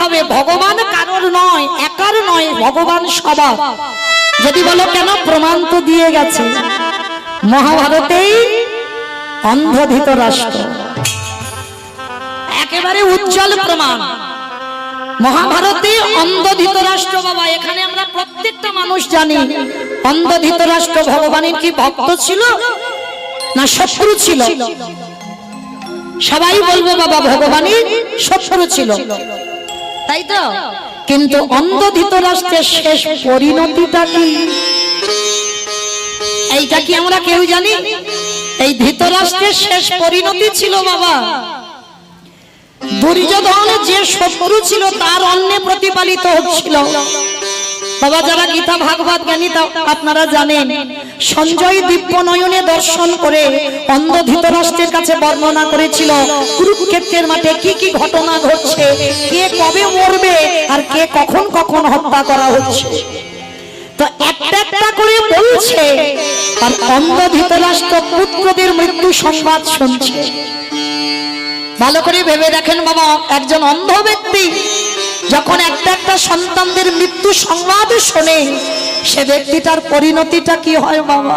হবে ভগবান কারোর নয়, একার নয়, ভগবান সবার। যদি বলো কেন, প্রমাণ তো দিয়ে গেছে মহাভারতেই। অন্ধ ধৃতরাষ্ট্র একেবারে উজ্জ্বল প্রমাণ। মহাভারতে অন্ধ ধৃতরাষ্ট্র বাবা, এখানে আমরা প্রত্যেকটা মানুষ জানি অন্ধ ধৃতরাষ্ট্র ভগবানের কি ভক্ত ছিল না শত্রু ছিল? সবাই বলবো বাবা ভগবানের শত্রু ছিল, তাই তো? কিন্তু অন্ধ ধৃতরাষ্ট্রের শেষ পরিণতিটা কি, এইটা কি আমরা কেউ জানি? এই ধৃতরাষ্ট্রের শেষ পরিণতি ছিল বাবা, দুর্যোধন যে শত্রু ছিল তার অন্নে প্রতিপালিত হচ্ছিল বাবা। যারা গীতা ভাগবত জ্ঞানী আপনারা জানেন, সঞ্জয় দিব্য নয়নে দর্শন করে অন্ধ ধৃতরাষ্ট্রের কাছে বর্ণনা করেছিল কুরুক্ষেত্রের মাঠে কি কি ঘটনা ঘটছে, কে কবে মরবে আর কে কখন কখন হত্যা করা হচ্ছে। তো একটা একটা করে বলছে, আর অন্ধ ধৃতরাষ্ট্র পুত্রদের মৃত্যু সংবাদ শুনছে। ভালো করে ভেবে দেখেন বাবা, একজন অন্ধ ব্যক্তি যখন একটা একটা সন্তানদের মৃত্যু সংবাদ শোনে, সে ব্যক্তিটার পরিণতিটা কি হয় বাবা?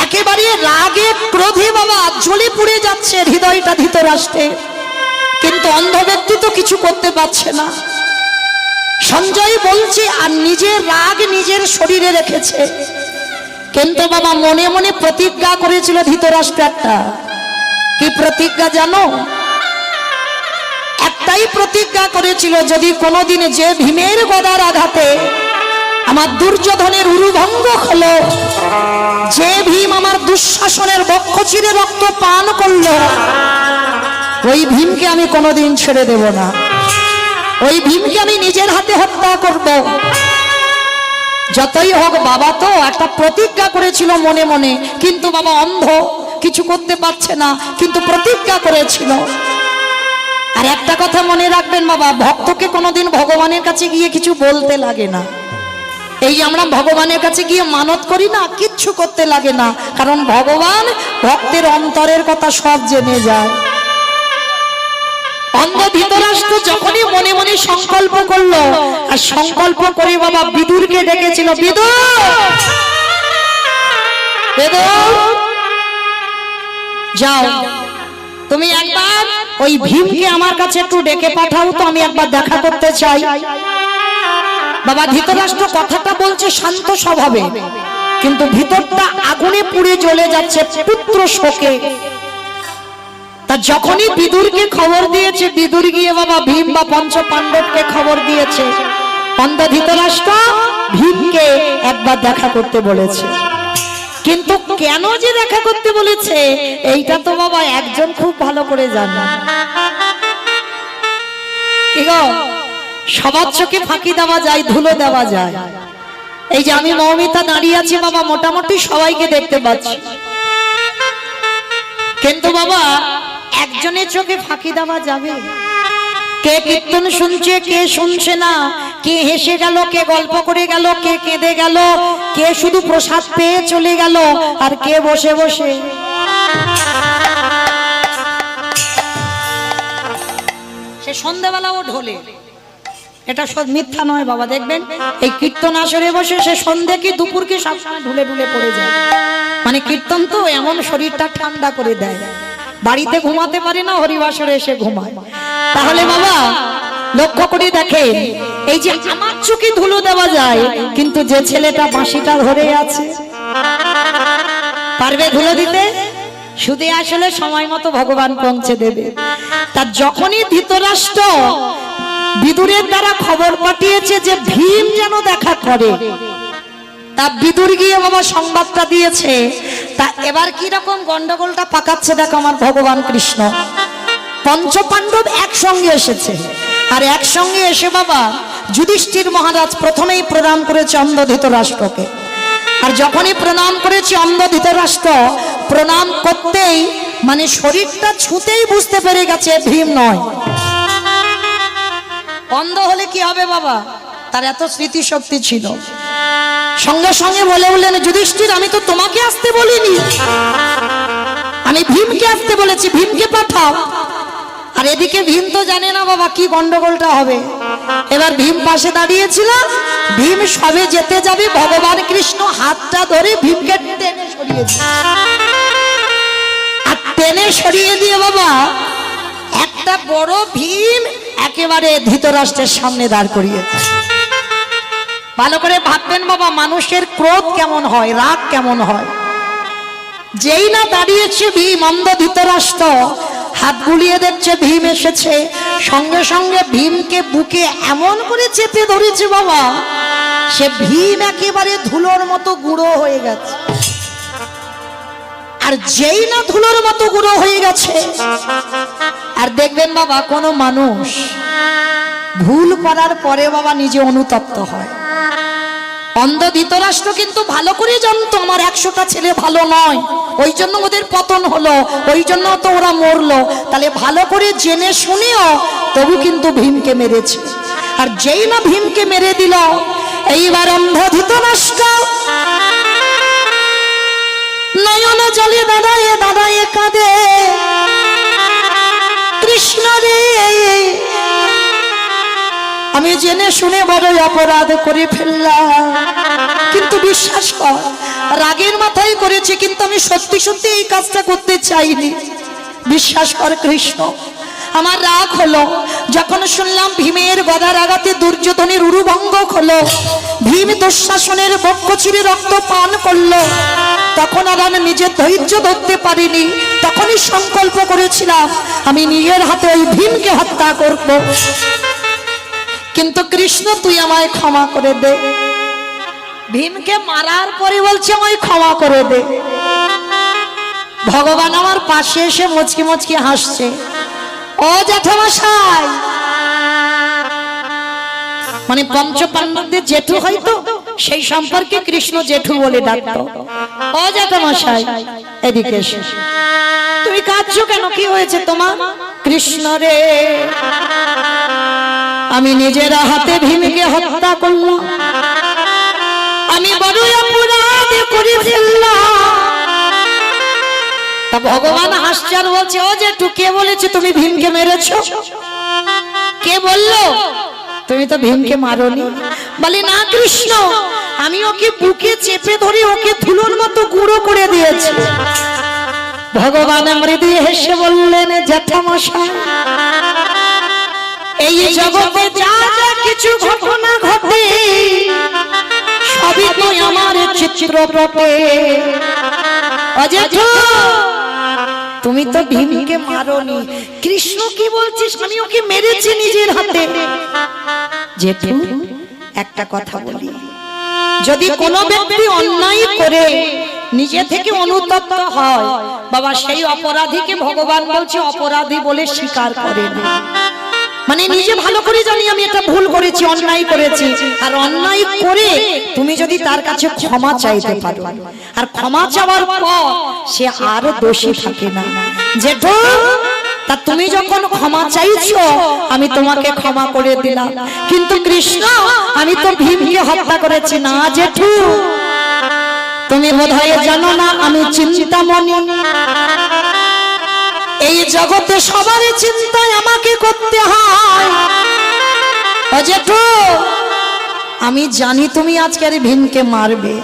একেবারে রাগে ক্রোধে বাবা জ্বলে পুড়ে যাচ্ছে হৃদয়টা ধৃতরাষ্ট্রের, কিন্তু অন্ধ ব্যক্তি তো কিছু করতে পারছে না। সঞ্জয় বলছে আর নিজের রাগ নিজের শরীরে রেখেছে, কিন্তু বাবা মনে মনে প্রতিজ্ঞা করেছিল ধৃতরাষ্ট্র একটা। কি প্রতিজ্ঞা জানো? একটাই প্রতিজ্ঞা করেছিল, যদি কোনোদিন যে ভীমের গদার আঘাতে আমার দুর্যোধনের উরুভঙ্গ হলো, যে ভীম আমার দুঃশাসনের বক্ষ চিরে রক্ত পান করলো, ওই ভীমকে আমি কোনোদিন ছেড়ে দেব না, ওই ভীমকে আমি নিজের হাতে হত্যা করব। যতই হোক বাবা তো একটা প্রতিজ্ঞা করেছিল মনে মনে, কিন্তু বাবা অন্ধ কিছু করতে পারছে না, কিন্তু প্রতিজ্ঞা করেছিল। আর একটা কথা মনে রাখবেন বাবা, ভক্তকে কোনোদিন ভগবানের কাছে গিয়ে কিছু বলতে লাগে না। এই আমরা ভগবানের কাছে গিয়ে মানত করি না, কিচ্ছু করতে লাগে না, কারণ ভগবান ভক্তের অন্তরের কথা সব জেনে যায়। অন্ধ ধৃতরাষ্ট্র যখনই মনে মনে সংকল্প করলো, আর সংকল্প করে বাবা বিদুরকে ডেকেছিল, বিদুর যাও, তুমি একবার ওই ভীমকে আমার কাছে একটু ডেকে পাঠাও তো, আমি একবার দেখা করতে চাই। বাবা ধৃতরাষ্ট্র কথাটা বলছে শান্ত স্বভাবে, কিন্তু ভিতরটা আগুনে পুড়ে জ্বলে যাচ্ছে পুত্র শোকে। তা যখনই বিদুরকে খবর দিয়েছে, বিদুর গিয়ে বাবা ভীম বা পঞ্চ পাণ্ডবকে খবর দিয়েছে, অন্ধ ধৃতরাষ্ট্র ভীমকে একবার দেখা করতে বলেছে। কিন্তু কেন যে দেখা করতে বলেছে, এইটা তো বাবা একজন খুব ভালো করে জানে। কি গো, সবার চোখে ফাঁকি দেওয়া যায়, ধুলো দেওয়া যায়। এই যে আমি মৌমিতা দাঁড়িয়ে আছি বাবা, মোটামুটি সবাইকে দেখতে পাচ্ছি, কিন্তু বাবা একজনের চোখে ফাঁকি দেওয়া যাবে? কে কীর্তন শুনছে, কে শুনছে না, কে হেসে গেল, কে গল্প করে গেল, কে কেঁদে গেল, কে শুধু প্রসাদ পেয়ে চলে গেল, আর কে বসে বসে সে সন্ধ্যাবেলাও ঢোলে। এটা সব মিথ্যা নয় বাবা, দেখবেন এই কীর্তন আসরে বসে সে সন্ধ্যে কি দুপুর কি সবসময় ঢুলে ঢুলে পড়ে যায়। মানে কীর্তন তো এমন শরীরটা ঠান্ডা করে দেয়, বাড়িতে ঘুমাতে পারে না, হরিবাসরে এসে ঘুমায়। তাহলে বাবা লক্ষ্য করে দেখেন, এই যে আমার চোখে ধুলো দেওয়া যায়, কিন্তু যে ছেলেটা বাঁশিটা ধরে আছে পারবে ধুলো দিতে? শুধু আসলে সময় মতো ভগবান পৌঁছে দেবে। তার যখনই ধৃতরাষ্ট্র বিদুরের দ্বারা খবর পাঠিয়েছে যে ভীম যেন দেখা করে, তা বিদুর গিয়ে বাবা সংবাদটা দিয়েছে। তা এবার কি রকম গন্ডগোলটা পাকাচ্ছে দেখো আমার ভগবান কৃষ্ণ। পঞ্চ পাণ্ডব একসঙ্গে এসেছে, আর একসঙ্গে এসে বাবা যুধিষ্ঠির মহারাজ প্রথমেই প্রণাম করেছে অন্ধ ধৃতরাষ্ট্রকে। আর যখনই প্রণাম করেছে অন্ধ ধৃতরাষ্ট্র, প্রণাম করতেই মানে শরীরটা ছুঁতেই বুঝতে পেরে গেছে ভীম নয়। অন্ধ হলে কি হবে বাবা, তার এত স্মৃতিশক্তি ছিল, সঙ্গে সঙ্গে বলে বললেন, যুধিষ্ঠির আমি তো তোমাকে আসতে বলিনি, আমি ভীমকে আসতে বলেছি, ভীমকে পাঠাও। আর এদিকে ভীম তো জানে না বাবা কি গন্ডগোলটা হবে। এবার ভীম পাশে দাঁড়িয়েছিল, ভীম সবে যেতে যাবে, ভগবান কৃষ্ণ হাতটা ধরে ভীমকে টেনে সরিয়েছে। আর টেনে সরিয়ে দিয়ে বাবা একটা বড় ভীম একেবারে ধৃতরাষ্ট্রের সামনে দাঁড় করিয়েছে। ভালো করে ভাববেন বাবা, মানুষের ক্রোধ কেমন হয়, রাগ কেমন হয়। যেই না দাঁড়িয়েছে ভীম, অন্ধ ধৃতরাষ্ট্র হাত বুলিয়ে দেখছে ভীম এসেছে, সঙ্গে সঙ্গে ভীমকে বুকে এমন করে চেপে ধরেছে বাবা, সে ভীম একেবারে ধুলোর মতো গুঁড়ো হয়ে গেছে। আর যেই না ধুলোর মতো গুঁড়ো হয়ে গেছে, আর দেখবেন বাবা কোনো মানুষ ভুল করার পরে বাবা নিজে অনুতপ্ত হয়। অন্ধ ধৃতরাষ্ট্র কিন্তু ভালো করে জানতো আমার 100টা ছেলে ভালো নয়, ওই জন্য ওদের পতন হলো, ওই জন্য তো ওরা মরলো। তাহলে ভালো করে জেনে শুনেও তবু কিন্তু ভীমকে মেরেছে। আর যেই না ভীমকে মেরে দিল, এইবার অন্ধ ধৃতরাষ্ট্র নয়ন জলে দাঁড়ায়ে দাঁড়ায়ে কাঁদে, কৃষ্ণ রে আমি জেনে শুনে বড় অপরাধ করে ফেললাম, কিন্তু বিশ্বাস কর রাগের মাথায় করেছি, কিন্তু আমি সত্যি সত্যি এই কাজটা করতে চাইনি। বিশ্বাস কর কৃষ্ণ, আমার রাগ হলো যখন শুনলাম ভীমের গদার আঘাতে দুর্যোধনের উরুভঙ্গ হলো, ভীম দুঃশাসনের বক্ষ চিরে রক্ত পান করলো, তখন আর আমি নিজের ধৈর্য ধরতে পারিনি। তখনই সংকল্প করেছিলাম আমি নিজের হাতে ওই ভীমকে হত্যা করব। কিন্তু কৃষ্ণ তুই আমায় ক্ষমা করে দে। ভীমকে মারার পরে বলছে আমায় ক্ষমা করে দে। ভগবান আমার পাশে এসে মুচকি মুচকি হাসছে। ও জ্যাঠামশাই, মানে পঞ্চপাণ্ডবদের জেঠু হয়তো, সেই সম্পর্কে কৃষ্ণ জেঠু বলে ডাকতো। ও জ্যাঠামশাই এদিকে এসে, তুমি কাঁদছো কেন, কি হয়েছে তোমার? কৃষ্ণ রে আমি নিজের হাতে ভীমকে হত্যা করলাম, আমি বড় অপরাধ করে ফেললাম। তা ভগবান হাসছে আর বলছে, ও জেঠু কে বলেছে তুমি ভীমকে মেরেছো? কে বললো? তুমি তো ভীমকে মারোনি। বলে না কৃষ্ণ, আমি ওকে বুকে চেপে ধরে ওকে ধুলোর মতো গুঁড়ো করে দিয়েছি। ভগবান মৃদু হেসে বললেন, জ্যাঠামশাই এই জগতে যা যা কিছু ঘটনা ঘটে সবই তো আমার চিত্রপটে। অজেঠু তুমি তো ভীমকে মারোনি। কৃষ্ণ কি বলছিস? আমি ওকে মেরেছি নিজের হাতে। জেঠু একটা কথা বলি, যদি কোনো ব্যক্তি অন্যায় করে নিজে থেকে অনুতপ্ত হয় বাবা, সেই অপরাধীকে ভগবান বলছে অপরাধী বলে স্বীকার করে না। মানে নিজে ভালো করে জানি আমি এটা ভুল করেছি, অন্যায় করেছি, আর অন্যায় করে তুমি যদি তার কাছে ক্ষমা চাইতে পারো, আর ক্ষমা চাওয়ার পর সে আর দোষী থাকে না। জেঠু তা তুমি যখন ক্ষমা চাইছো আমি তোমাকে ক্ষমা করে দিলাম, কিন্তু কৃষ্ণ আমি তো ভীমকে হত্যা করেছি না। জেঠু তুমি বোধহয় জানো না আমি চিন্তামণি, এই জগতে সবারই চিন্তায় আমাকে করতে হয়। ও জেঠু আমি জানি তুমি আজকের ভীমকে মারবে,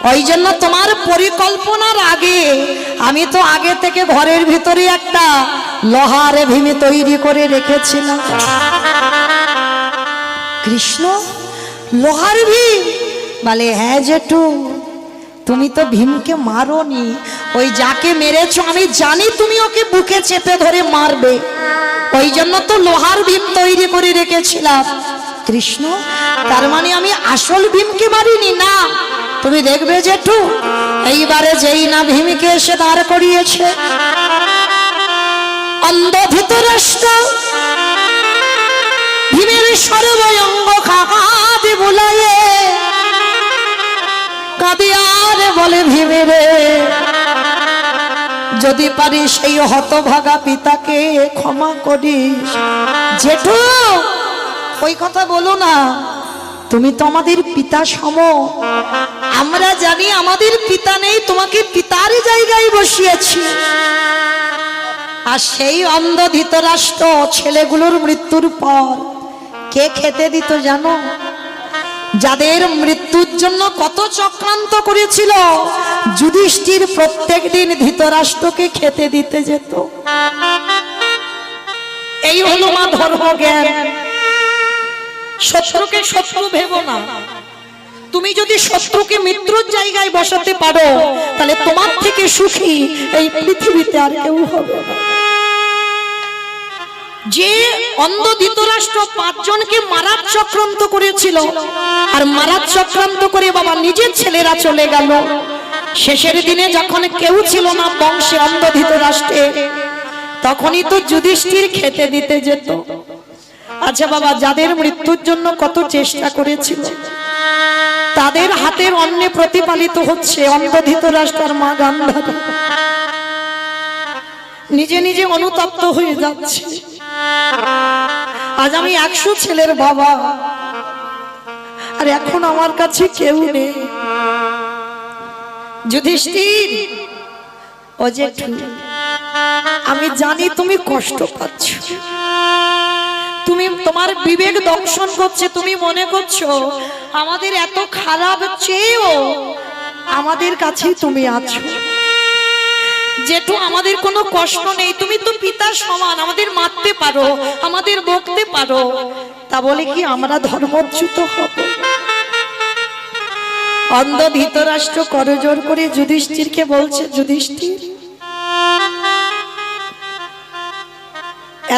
ওই জন্য তোমার পরিকল্পনার আগে আমি তো আগে থেকে ঘরের ভিতরে একটা লোহার ভীম তৈরি করে রেখেছিলাম। কৃষ্ণ লোহার ভীম? বলে হ্যাঁ জেঠু, তুমি তো ভীমকে মারোনি, ওই যাকে মেরেছো আমি জানি তুমি ওকে বুকে চেপে ধরে মারবে, ওই জন্য তো লোহার ভীম তৈরি করে রেখেছিলাম। কৃষ্ণ তার মানে আমি আসল ভীমকে মারিনি? না, তুমি দেখবে জেঠু এইবারে যেই না ভীমকে এসে দাঁড় করিয়েছে, অন্ধ ধৃতরাষ্ট্র ভীমের সর্বঙ্গ কাঁদে বুলায়ে কাঁদে আর বলে, ভীমেরে যদি পারি সেই হতভাগা পিতাকে ক্ষমা করিস। জেঠু ওই কথা বলো না, তুমি তো আমাদের পিতা সম। আমরা জানি আমাদের পিতা নেই, তোমাকে পিতার জায়গায় বসিয়েছি। আর সেই অন্ধ ধৃতরাষ্ট্র ছেলেগুলোর মৃত্যুর পর কে খেতে দিত জানো? যাদের মৃত্যুর জন্য কত চক্রান্ত করেছিল, যুধিষ্ঠির প্রত্যেক দিন ধৃতরাষ্ট্রকে খেতে দিতে যেত। এই হলো মা ধর্মজ্ঞান। শত্রুকে শত্রু ভেবো না। তুমি যদি শত্রুকে মিত্রর জায়গায় বসাতে পারো, তাহলে তোমার থেকে সুখী এই পৃথিবীতে আর কেউ হবে না। যে অন্ধ ধৃতরাষ্ট্র 5 জনকে মারার চক্রান্ত করেছিল, আর মারার চক্রান্ত করে বাবা নিজের ছেলেরা চলে গেল। শেষের দিনে যখন কেউ ছিল না বংশে অন্ধ ধৃতরাষ্ট্রে, তখনই তো যুধিষ্ঠির খেতে দিতে যেত। আচ্ছা বাবা, যাদের মৃত্যুর জন্য কত চেষ্টা করেছিল, তাদের হাতের অন্নে প্রতিপালিত হচ্ছে অন্ধ ধৃতরাষ্ট্রের মা গান্ধারী। নিজে নিজে অনুতপ্ত হয়ে যাচ্ছে। আজ আমি 100 ছেলের বাবা, আর এখন আমার কাছে কেউ নেই। যুধিষ্ঠির, ও জেঠু, আমি জানি তুমি কষ্ট পাচ্ছ, তুমি তোমার বিবেক দংশন করছে। তুমি মনে করছো আমাদের এত খারাপ চেয়েও আমাদের কাছেই তুমি আছো। যেটু আমাদের কোনো কষ্ট নেই, তুমি তো পিতার সমান, আমাদের মারতে পারো, আমাদের বকতে পারো, তা বলে কি আমরা ধর্মচ্যুত হব? অন্ধ ধৃতরাষ্ট্র করজোর করে যুধিষ্ঠিরকে বলছে, যুধিষ্ঠির,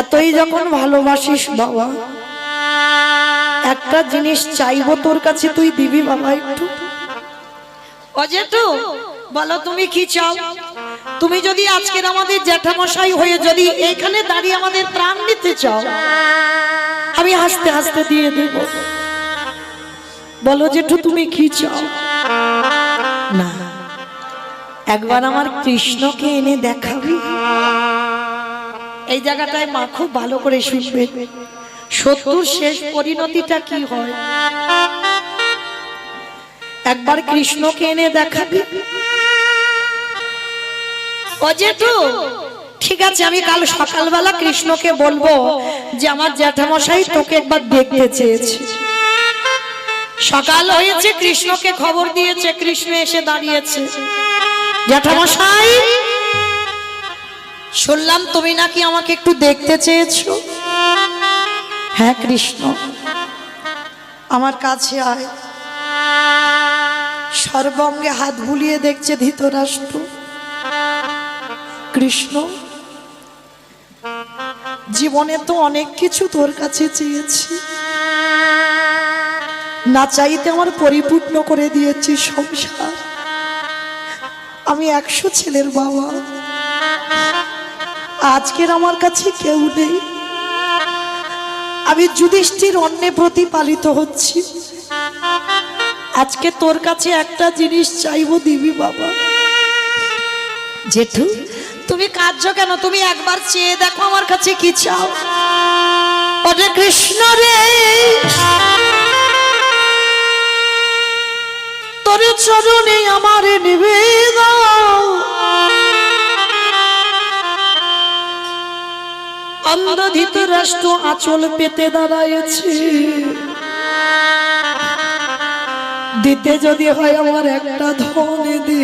এতই যখন ভালোবাসিস বাবা, একটা জিনিস চাইবো তোর কাছে, তুই দিবি বাবা একটু? অজেঠু, বলো তুমি কি চাও? তুমি যদি আজকের আমাদের জ্যাঠামশাই হয়ে যদি এখানে দাঁড়িয়ে আমাদের প্রাণ নিতে চাও, আমি হাসতে হাসতে দিয়ে দেব। বলো জেঠু তুমি কি চাও? না, একবার আমার কৃষ্ণকে এনে দেখাবি। এই জায়গাটায় মা খুব ভালো করে শুনবে, শত্রুর শেষ পরিণতিটা কি হয়। একবার কৃষ্ণকে এনে দেখাবি। ও জেঠু, ঠিক আছে, আমি কাল সকালবেলা কৃষ্ণকে বলবো যে আমার জ্যাঠামশাই তোকে একবার দেখতে চেয়েছে। সকাল হয়েছে, কৃষ্ণকে খবর দিয়েছে, কৃষ্ণ এসে দাঁড়িয়েছে। জ্যাঠামশাই, শুনলাম তুমি নাকি আমাকে একটু দেখতে চেয়েছো। হ্যাঁ কৃষ্ণ, আমার কাছে আয়। সর্বাঙ্গে হাত বুলিয়ে দেখছে ধৃতরাষ্ট্র। কৃষ্ণ, জীবনে তো অনেক কিছু তোর কাছে চেয়েছি, না চাইতে আমার পরিপূর্ণ করে দিয়েছি সংসার। আমি 100 ছেলের বাবা, আজকের আমার কাছে কেউ নেই। আমি যুধিষ্ঠির অন্নে প্রতিপালিত হচ্ছি। আজকে তোর কাছে একটা জিনিস চাইবো, দিবি বাবা? জেঠু, তুমি কাঁদছো কেন? তুমি একবার চেয়ে দেখো আমার কাছে কি চাও। ওরে কৃষ্ণ রে, তোর চরণে আমার নিবেদন। অন্ধ ধৃতরাষ্ট্র আঁচল পেতে দাঁড়াইছে। দিতে যদি হয় আমার একটা ধন দে।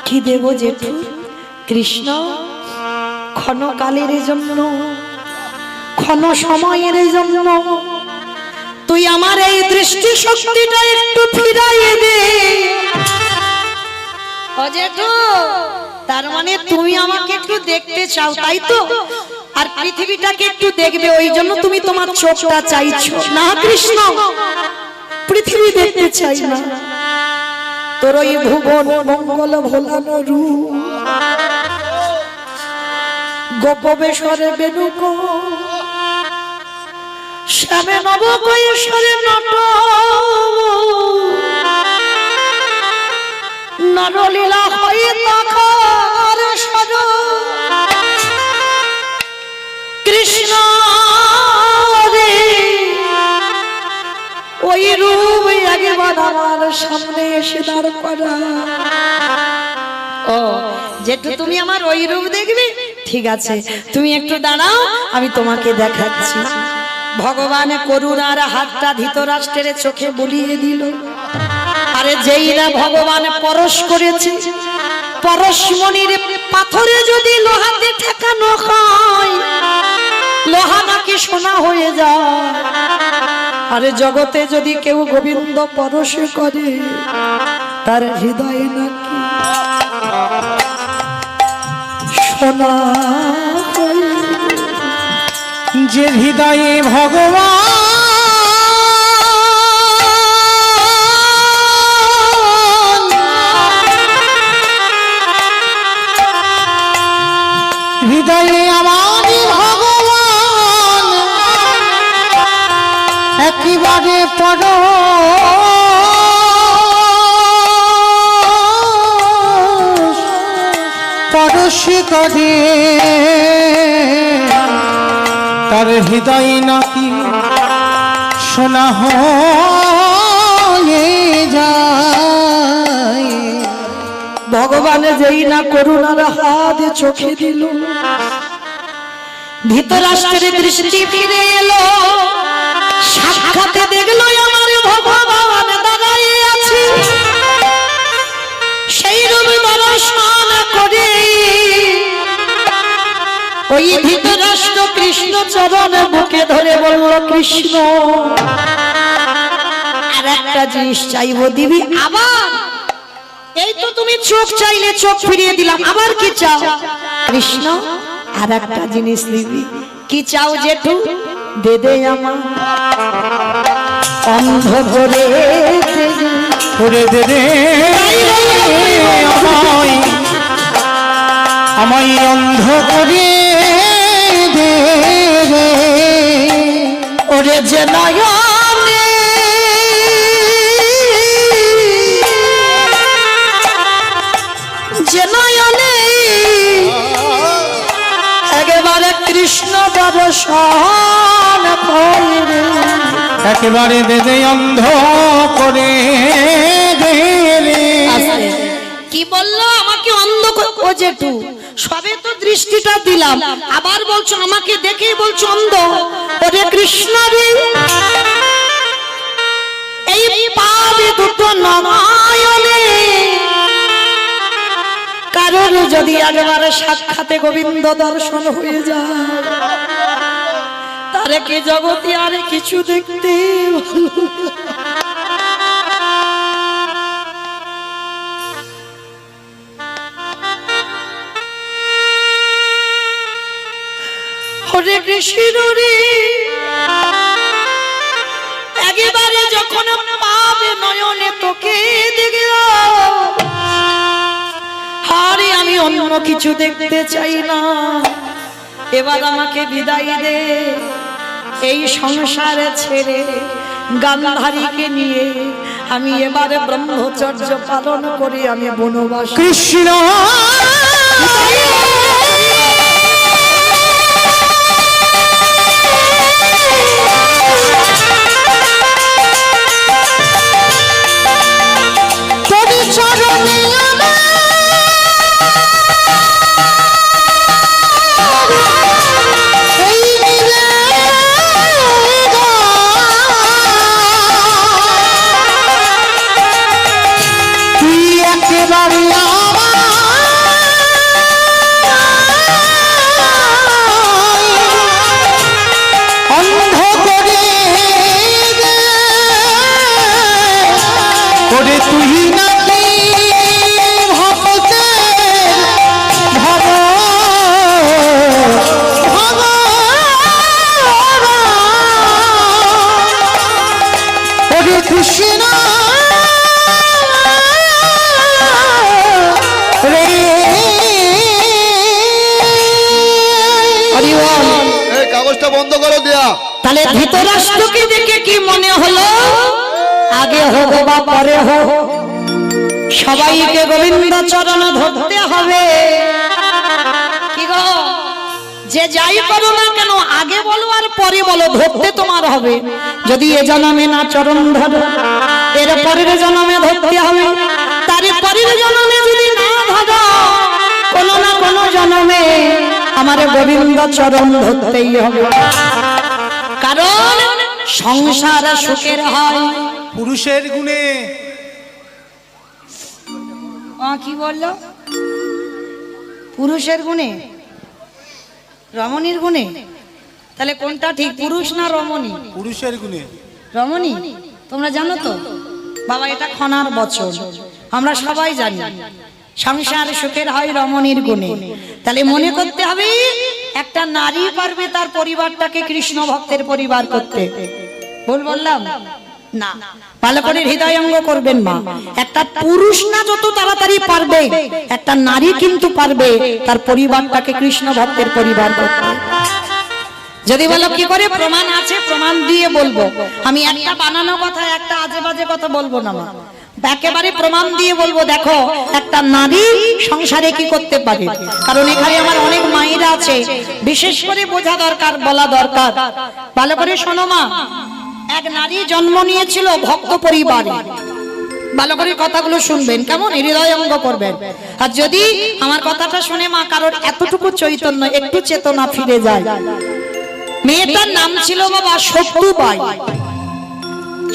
কি দেব জেঠু? কৃষ্ণ, ক্ষণকালের জন্য, ক্ষণ সময়ের জন্য তুই আমার এই দৃষ্টি শক্তিটা একটু ফিরাইয়ে দে। ও জেঠু, তার মানে তুমি আমাকে একটু দেখতে চাও, তাই তো? আর পৃথিবীটাকে একটু দেখবে, ওই জন্য তুমি তোমার চোখটা চাইছো। না কৃষ্ণ, পৃথিবী দেখতে চাই না, তোর ওই ভুবন মঙ্গল ভোলানো রূপ, গোপবেশরে বেনুক শ্যামে নব কৈশোরে নট, নরলীলা হয়ে তাকার সর। কৃষ্ণ রে, করা। ও যেটু তুমি আমার ওই রূপ দেখবে, ঠিক আছে তুমি একটু দাঁড়াও, আমি তোমাকে দেখাচ্ছি। ভগবান করুণার হাতটা ধৃতরাষ্ট্রের চোখে বুলিয়ে দিল। আরে যেই না ভগবান পরশ করেছে, পরশমণির পাথরে যদি লোহাতে ঠেকানো হয়, লোহা নাকি সোনা হয়ে যায়। আরে জগতে যদি কেউ গোবিন্দ পরশ করে, তার হৃদয়ে নাকি সোনা হয়ে। যে হৃদয়ে ভগবান হৃদয়ে আমার ভগবান একেবারে পরশ করে, তার হৃদয় নাকি সোনা হয়ে যায়। ভগবান যেই না করুণার হাত চোখে দিল, ধৃতরাষ্ট্রের দৃষ্টি ফিরে এলো, সাক্ষাতে দেখলো আমার ভগবান দাঁড়াই আছে। সেই রূপ দর্শন করে ওই ধৃতরাষ্ট্র কৃষ্ণ চরণ বুকে ধরে বলল, কৃষ্ণ আর একটা জিনিস চাইবো, দিবি? আবার এই তো তুমি চোখ চাইলে, চোখ ফিরিয়ে দিলাম, আবার কি চাও? কৃষ্ণ আর একটা জিনিস দিবি। কি চাও জেঠু? দে দে আমার অন্ধ করে দে দে আমায় অন্ধ করে দে রে। ওরে যে নয়নে যে নয়নে একেবারে কৃষ্ণ দর্শন করে, একেবারে দে দে অন্ধ করে দে রে। কি বললো? আমাকে অন্ধ ও জেঠু সবে তো দৃষ্টিটা দিলাম, আবার বলছো আমাকে দেখেই বলছো অন্ধ। ওরে কৃষ্ণ রে, এই পাবে দুটো নয়নে কারোর যদি একবারে সাক্ষাতে গোবিন্দ দর্শন হয়ে যায়, তারে কি জগতে আর কিছু দেখতে হরে কৃষ্ণ রে। একেবারে যখন পাবে নয়নে তোকে দেখলাম, আরে আমি অন্য কিছু দেখতে চাই না, এবার আমাকে বিদায় দে। এই সংসারে ছেড়ে গান্ধারীকে নিয়ে আমি এবারে ব্রহ্মচর্য পালন করি, আমি বনবাস। কৃষ্ণ বন্ধ করে দেয়া। তাহলে ধৃতরাষ্ট্রকে দেখে কি মনে হলো? আগে হোক বা পরে হোক, সবাইকে গোবিন্দ চরণ ধরতে হবে। কি গো, যে যাই করো না কেন আগে বলো আর পরে বলো, ধরতে তোমার হবে। যদি এ জন্মে না চরণ ধরো, এর পরের জন্মে ধরতে হবে। তারপরের জন্মে যদি না ভাবা, কোনো না কোনো জন্মে আমার গোবিন্দ চরণ ধরতেই হবে। কারণ সংসার সুখের হয় পুরুষের গুণে। কি বললো? পুরুষের গুণে, রমণীর গুণে? তাহলে কোনটা ঠিক, পুরুষ না রমণী? পুরুষের গুণে। রমণী তোমরা জানো তো বাবা, এটা ক্ষণার বচন, আমরা সবাই জানি। সংসার সুখের হয় রমণীর গুণে। তাহলে মনে করতে হবে একটা নারী পারবে তার পরিবারটাকে কৃষ্ণ ভক্তের পরিবার করতে। ভুল বললাম না? ভালো করে হৃদয়ঙ্গ করবেন মা। একটা পুরুষ না যত তাড়াতাড়ি পারবে, একটা নারী কিন্তু পারবে তার পরিবারটাকে কৃষ্ণ ভক্তের পরিবার করতে। যদি বলো কি করে, প্রমাণ আছে, প্রমাণ দিয়ে বলবো। আমি একটা বানানো কথা, একটা আজে বাজে কথা বলবো না মা, একেবারে প্রমাণ দিয়ে বলবো। দেখো একটা নারী সংসারে কি করতে পারে, কারণ এখানে আমার অনেক মায়েরা আছে, বিশেষ করে বোঝা দরকার, বলা দরকার। ভালো করে শোনো মা, এক নারী জন্ম নিয়েছিল ভক্ত পরিবারে। ভালো করে কথাগুলো শুনবেন, কেমন হৃদয়ঙ্গ করবেন। আর যদি আমার কথাটা শুনে মা কারোর এতটুকু চৈতন্য, একটু চেতনা ফিরে যায়। মেয়েটার নাম ছিল বাবা সত্যবাই।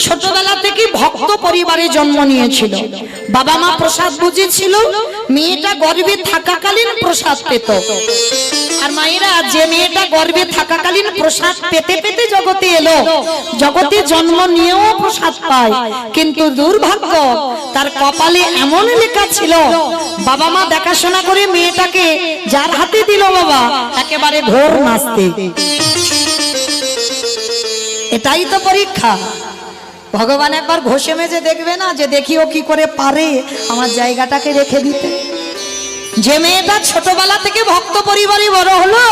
ছোটবেলা থেকে ভক্ত পরিবারে জন্ম নিয়েছিল। বাবা মা প্রসাদ বুঝেছিল, মেয়েটা গর্ভে থাকাকালীন প্রসাদ পেত। আর মায়েরা, যে মেয়েটা গর্ভে থাকাকালীন প্রসাদ পেতে পেতে জগতে এলো, জগতে জন্ম নিয়েও প্রসাদ পায়, কিন্তু দুর্ভাগ্য তার কপালে এমন লেখা ছিল, বাবা মা দেখাশোনা করে মেয়েটাকে যার হাতে দিল বাবা, একেবারে ঘোর নাস্তে। এটাই তো পরীক্ষা। ভগবান একবার ঘষে মেজে দেখবে না, যে দেখিও কি করে পারে আমার জায়গাটাকে রেখে দিতে। যে মেয়েটা ছোটবেলা থেকে ভক্ত পরিবারে বড় হলো,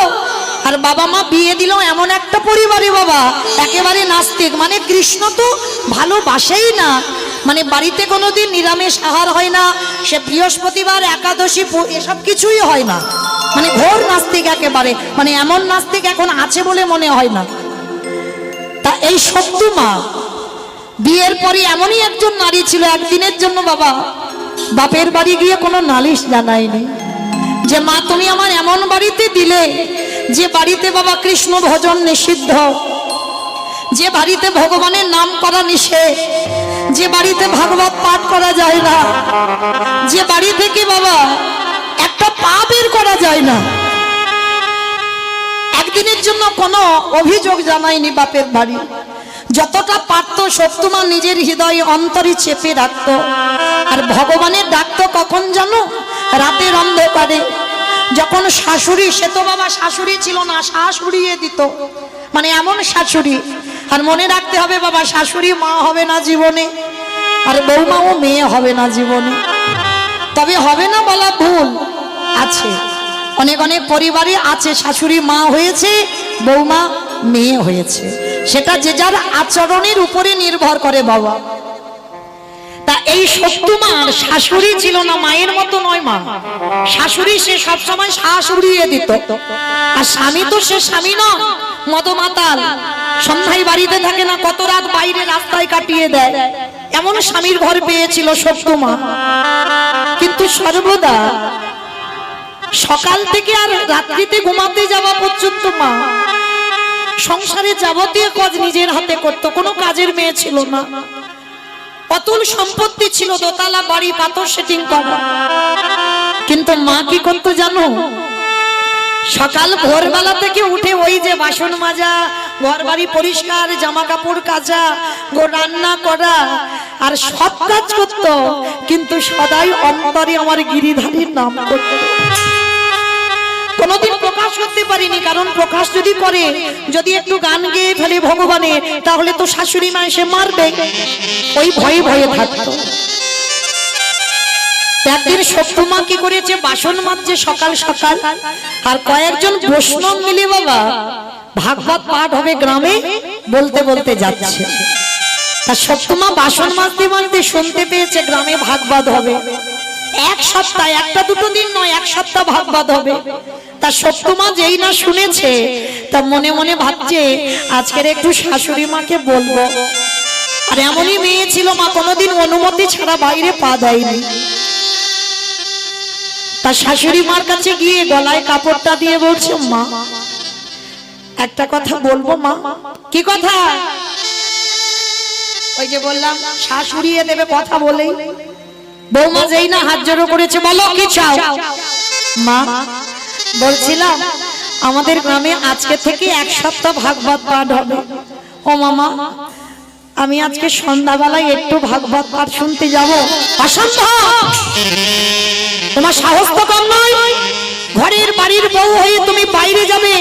আর বাবা মা বিয়ে দিল এমন একটা পরিবারে বাবা, একেবারে নাস্তিক, মানে কৃষ্ণ তো ভালোবাসেই না, মানে বাড়িতে কোনোদিন নিরামিষ আহার হয় না, সে বৃহস্পতিবার একাদশী এসব কিছুই হয় না, মানে ঘোর নাস্তিক একেবারে, মানে এমন নাস্তিক এখন আছে বলে মনে হয় না। তা এই সত্য মা বিয়ের পরে এমনই একজন নারী ছিল, একদিনের জন্য বাবা বাপের বাড়ি গিয়ে কোনো নালিশ জানায়নি, যে মা তুমি আমার এমন বাড়িতে দিলে, যে বাড়িতে বাবা কৃষ্ণ ভজন নিষিদ্ধ, যে বাড়িতে ভগবানের নাম করা নিষেধ, যে বাড়িতে ভাগবত পাঠ করা যায় না, যে বাড়ি থেকে বাবা একটা পা বের করা যায় না। একদিনের জন্য কোনো অভিযোগ জানায়নি বাপের বাড়ি। যতটা পারত সত্যমা নিজের হৃদয়ে অন্তরে চেপে রাখতো। আর ভগবানের ডাকতো কখন জানো? রাতের অন্ধকারে, যখন শাশুড়ি, সে তো বাবা শাশুড়ি ছিল না, শাশুড়িয়ে দিত, মানে এমন শাশুড়ি। আর মনে রাখতে হবে বাবা, শাশুড়ি মা হবে না জীবনে, আর বৌমাও মেয়ে হবে না জীবনে। তবে হবে না বলা ভুল, আছে অনেক অনেক পরিবারে আছে, শাশুড়ি মা হয়েছে, বৌমা মেয়ে হয়েছে, সেটা যে যার আচরণের উপরে নির্ভর করে বাবা। তা এই সত্যমার শাশুড়ি ছিল না, মায়ের মতো নয় মা। শাশুড়ি সে সবসময় শাশুড়িয়ে দিত, আর স্বামী তো সে স্বামী নয়, মদমাতাল, সন্ধ্যায় বাড়িতে থাকে না, কত রাত বাইরে রাস্তায় কাটিয়ে দেয়, এমন স্বামীর ঘর পেয়েছিল সত্যমা। কিন্তু সর্বদা সকাল থেকে আর রাত্রিতে ঘুমাতে যাওয়া পর্যন্ত মা সংসারে যাবতীয় কাজ নিজের হাতে করত, কোনো কাজের মেয়ে ছিল না। অতুল সম্পত্তি ছিল, দোতলা বাড়ি, পাথর সেটিং করা। কিন্তু মা কি করতো জানো? সকাল ভোরবেলা থেকে উঠে ওই যে বাসন মাজা, ঘর বাড়ি পরিষ্কার, জামা কাপড় কাচা, রান্না করা, আর সব কাজ করতো, কিন্তু সদাই অন্তরে আমার গিরিধারীর নাম করত। কোনদিন প্রকাশ করতে পারিনি, কারণ প্রকাশ যদি করে, যদি একটু গান গেয়ে ফেলে ভগবানের, তাহলে তো শাশুড়ি মা এসে মারবে, ওই ভয়ে ভয়ে থাকতো। একদিন সত্যমা কি করেছে, বাসন মাজছে সকাল সকাল, আর কয়েকজন বৈষ্ণব মিলে বাবা ভাগবত পাঠ হবে গ্রামে, বলতে বলতে যাচ্ছে। তা সত্যমা বাসন মাজতে মাজতে শুনতে পেয়েছে গ্রামে ভাগবত হবে। এক সপ্তাহ, একটা দুটো দিন নয়, এক সপ্তাহ ভাগবত হবে। তা সত্যমা যেই না শুনেছে, তা মনে মনে ভাবছে আজকের একটু শাশুড়ি মাকে বলবো। আর এমনই মেয়ে ছিল মা, কোনোদিন অনুমতি ছাড়া বাইরে পা দেয়নি। তার শাশুড়ি মার কাছে গিয়ে গলায় কাপড়টা দিয়ে বলছে, মা একটা কথা বলবো মা। কি কথা? ওই যে বললাম শাশুড়িয়ে দেবে কথা বলেই। বৌমা যেই না হাত জড়ো করেছে, বলো কি চাও? মা বলছিলাম আমাদের গ্রামে আজকে থেকে 1 সপ্তাহ ভাগবত পাঠ হবে। ও মামা, আমি আজকে সন্ধ্যাবেলায় একটু ভাগবত পাঠ শুনতে যাব। অসম্ভব, তোমার সাহস তো কম নয়। ঘরের বাড়ির বউ হয়ে তুমি বাইরে যাবে,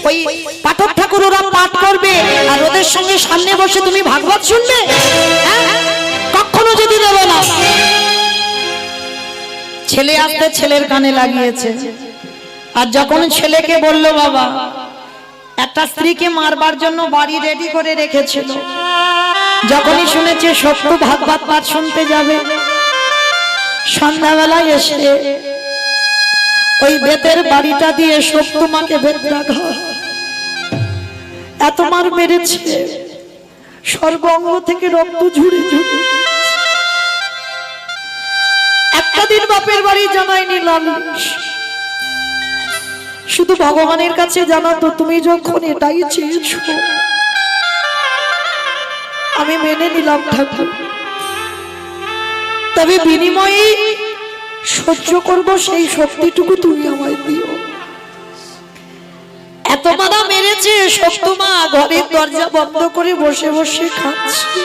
ওই পাঠক ঠাকুর ওরা পাঠ করবে আর ওদের সঙ্গে সামনে বসে তুমি ভাগবত শুনবে? কখনো যদি দেবো না। ছেলে আসতে ছেলের কানে লাগিয়েছে। আর যখন ছেলেকে বলল বাবা একটা স্ত্রীকে মারবার জন্য বাড়ি রেডি করে রেখেছিল, যখনই শুনেছে সত্য ভাগবত পাঠ শুনতে যাবে, সন্ধ্যাবেলায় এসে ওই বেতের বাড়িটা দিয়ে সত্য মাকে বেত্রাঘাত এত মার মেরেছে, সর্বাঙ্গ থেকে রক্ত ঝুড়ে ঝুড়ে। একটা দিন বাপের বাড়ি জানায়নি লালিশ, শুধু ভগবানের কাছে জানাতো তুমি যখন এটাই চেয়েছো আমি মেনে নিলাম ঠাকুর, তবে বিনিময়ে সহ্য করব সেই শক্তিটুকু তুমি আমায় দিও। এত মারা মেরেছে সত্য মা ঘরের দরজা বন্ধ করে বসে বসে খাচ্ছে।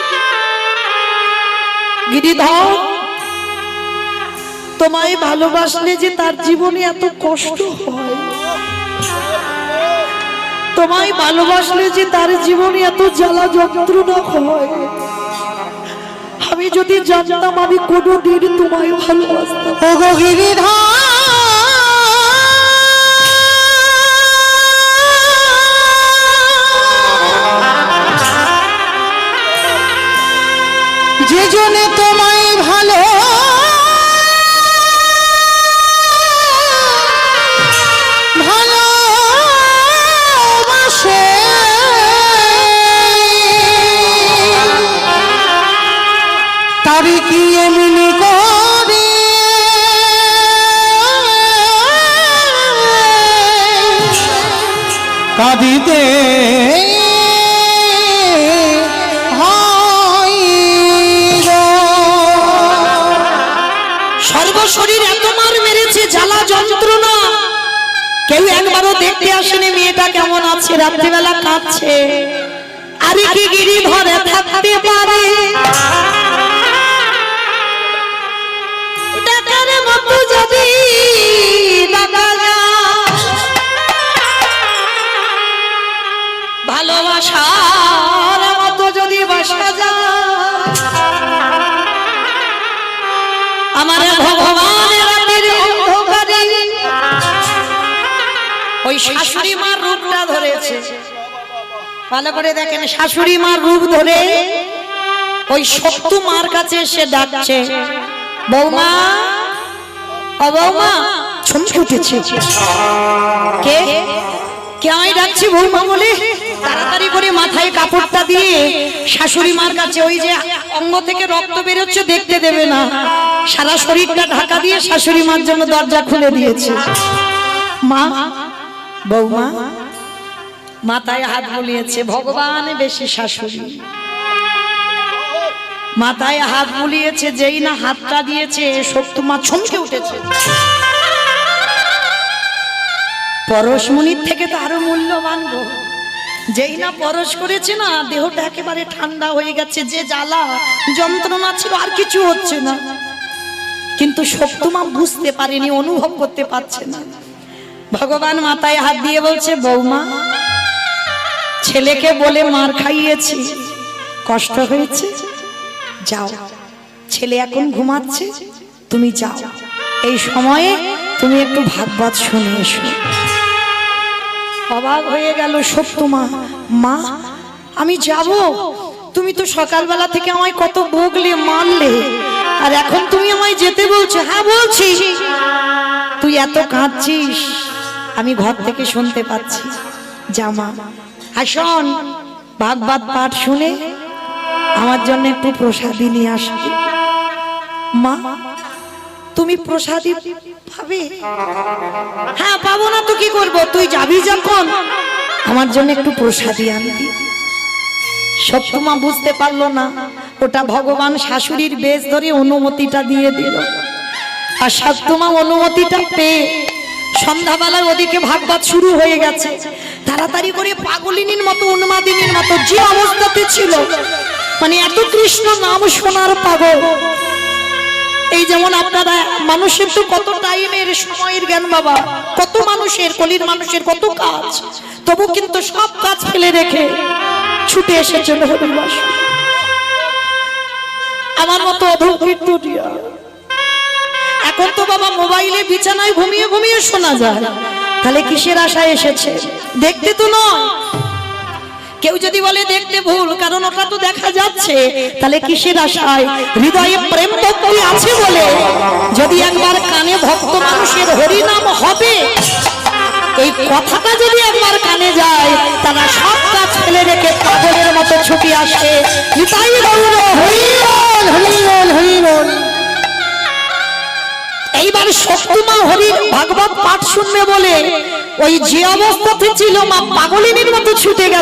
গিরিধর তোমায় ভালোবাসলে যে তার জীবনে এত কষ্ট হয়, তোমায় ভালোবাসলে যে তার জীবনে এত জ্বালা যন্ত্রণা হয়, আমি যদি জানতাম আমি কোনোদিন তোমায় ভালোবাসতাম। ওগো গিরিধর যে জনে তোমায় ভালো ভালোবাসে, তারি কি এমনি করে কাঁদিতে সর্বশরীর এত মার মেরেছে, জ্বালা যন্ত্রণা, কেউ একবারও দেখতে আসেনি মেয়েটা কেমন আছে, রাত্রিবেলা কাঁদছে। আরে কি গিরিধরে থাকতে পারে ডাকার মতো যদি ডাকা যায়, ভালোবাসার মতো যদি বাসা যায়, আমার ভগবানের রাতের অন্ধকারে ওই শাশুড়ি মার রূপটা ধরেছে। ভালো করে দেখেন, শাশুড়ি মার রূপ ধরে ওই সত্য মার কাছে এসে ডাকছে, বৌমা ও বৌমা। চমকে উঠেছে, কে কে আমায় ডাকছি বৌমা বলে তাড়াতাড়ি করে মাথায় কাপড়টা দিয়ে শাশুড়ি মার কাছে, ওই যে অঙ্গ থেকে রক্ত বেরোচ্ছে দেখতে দেবে না, সারা শরীরটা ঢাকা দিয়ে শাশুড়ি মার জন্য দরজা খুলে দিয়েছে। মা বৌমা মাথায় হাত বুলিয়েছে, ভগবান বেশি শাশুড়ি মাথায় হাত বুলিয়েছে, যেই না হাতটা দিয়েছে সত্য মা চমকে উঠেছে। পরশমণির থেকে তো আরো মূল্যবান গো, যেই না পরশ করেছে না দেহটা একেবারে ঠান্ডা হয়ে গেছে, যে জ্বালা যন্ত্রণা ছিল আর কিছু হচ্ছে না। কিন্তু সত্যমা বুঝতে পারেনি, অনুভব করতে পারছে না। ভগবান মাথায় হাত দিয়ে বলছে, বৌমা ছেলেকে বলে মার খাইয়েছি, কষ্ট হয়েছে, যাও, ছেলে এখন ঘুমাচ্ছে, তুমি যাও, এই সময়ে তুমি একটু ভাগবত শুনে এসো। অবাক হয়ে গেল সত্যমা, মা আমি যাব? তুমি তো সকালবেলা থেকে আমায় কত বকলে মারলে, আর এখন তুমি আমায় যেতে বলছো? হ্যাঁ বলছি। তুই এত কাঁদছিস আমি ঘর থেকে শুনতে পাচ্ছি, যা মা। আর শোন, ভাগবত পাঠ শুনে আমার জন্য একটু প্রসাদী নিয়ে আসবি। মা তুমি প্রসাদী পাবে? হ্যাঁ পাবো না তো কি করবো, তুই যাবি যখন আমার জন্য একটু প্রসাদী আনবি। সত্যমা বুঝতে পারলো না, ওটা ভগবান শাশুড়ির বেশ ধরে অনুমতিটা দিয়ে দিল। আর সত্যমা অনুমতিটা পেয়ে সন্ধ্যাবেলায় ওদিকে ভাগবত শুরু হয়ে গেছে। তাড়াতাড়ি করে পাগলিনীর মতো উন্মাদিনীর মতো যে অবস্থাতে ছিল, মানে এত কৃষ্ণ নাম শোনার পাগল। এই যেমন আপনারা মানুষের তো কত টাইমের সময়ের জ্ঞান বাবা, কত মানুষের কলির মানুষের কত কাজ, তবু কিন্তু সব কাজ ফেলে রেখে ছুটে এসেছেন হরির বাস। আমার মতো অধঃকৃত দিয়া এখন তো বাবা মোবাইলে বিছানায় ঘুমিয়ে ঘুমিয়ে শোনা যায়, তাহলে কিসের আশায় এসেছে? দেখতে তো নয়। কেউ যদি বলে দেখতে ভুল, কারণ ওটা তো দেখা যাচ্ছে, তাহলে কিসের আশায়? হৃদয়ে প্রেম ভক্তি আছে বলে যদি একবার কানে ভক্ত মানুষের হরিনাম হবে, এই কথাটা যদি একবার কানে যায়, তারা সব কাজ ফেলে রেখে পাগলের মতো ছুটি আসে। নিতাই গৌর হরি বল, হরি বল, হরি বল। এইবার শক্তিমা হরির ভাগবত পাঠ শুনবে বলে ওই যে অবস্থাতে ছিল মা পাগলিনীর মতো ছুটে গেছে।